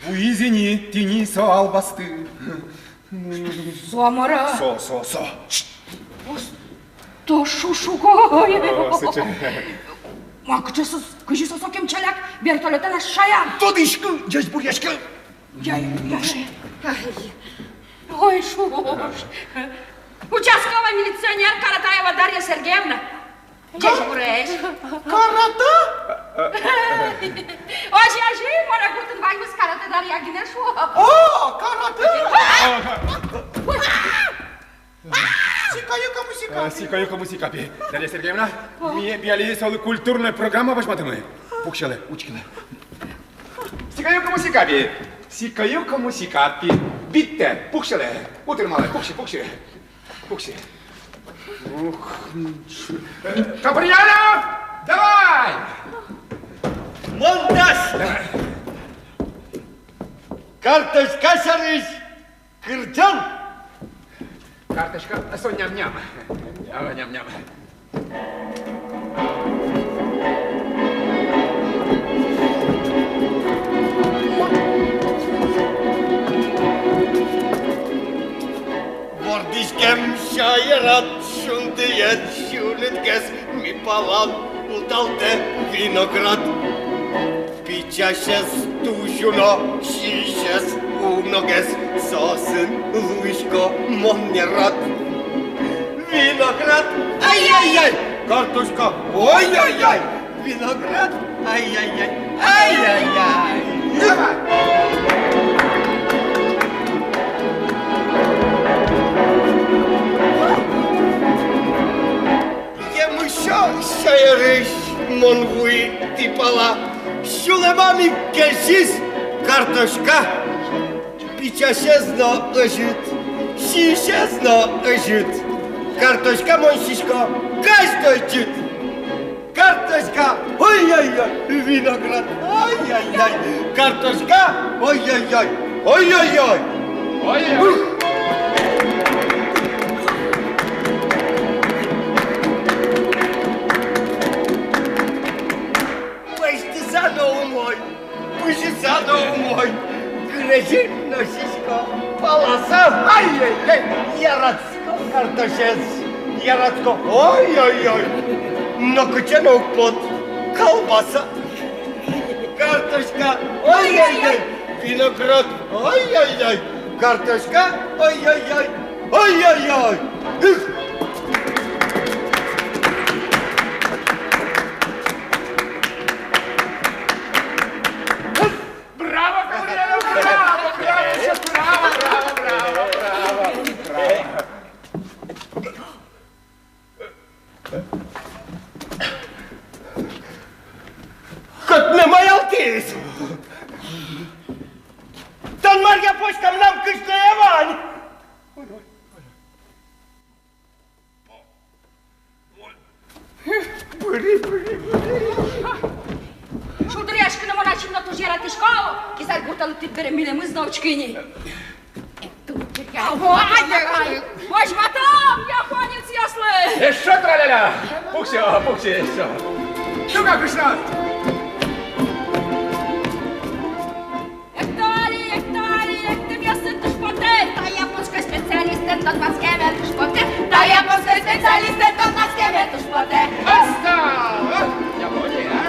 Uizini, tini sau albastru. Soamără. So. To șușugoie. Să ce? Câși să chem celeac, biertoletana șaia. Todișcă, ești buriașcă. Ia. Ой, шуш. Участковый милиционер Каратаева Дарья Сергеевна. Где же буреешь? Карата? Очень ожив, она гутен вайвус Карата Дарья Гинешу. О, карата! Сикаюка мусикапи. Дарья Сергеевна, мне биали сол культурная программа возьмата мы. Пукшеле, учкина. Сикаюка мусикапи. Bitte, pukšele, utrmale, pukši. Каприянов, давай! Монтаж! Карточка шарыш, кырчан! Карточка, ням-ням. Ням-ням. Vordișchem șaierat și-un și-un-ț mi palat utalte vinograd. Piceașez tujuno și-șez unoges sosân luișco monnerat. Vinograd, ai! Cartușca, ai! Vinograd, ai! Шаерыш, монвуи, типала, шулемами кешис, картошка, пичашезно ыжит, шишезно ыжит, картошка моншишко, каштойчит, картошка, ой-ой-ой, виноград, ой-ой-ой, картошка, ой-ой-ой. Задов мой, грежит носишко, полоса, ай-яй-яй, ярадско, картошец, ярадско, ой-ой-ой, но кочанок под колбаса, картошка, ой-ой-ой, виноград, ой-ой-ой, картошка, ой-ой-ой. Cât ne mai altiți! Dar merge poți că n-am câștigă bani! Шудряшка на монachim на тужера ти школу, кисар гутал ти беремиле мы знаучкини. Ой, матам, японец яслы! Еще траля-ля! Пукси, еще. Ну как еще? Та японська спеціалісти, то нас кевету шпоте. Та японська спеціалісти, то нас кевету шпоте. Остав! Японія.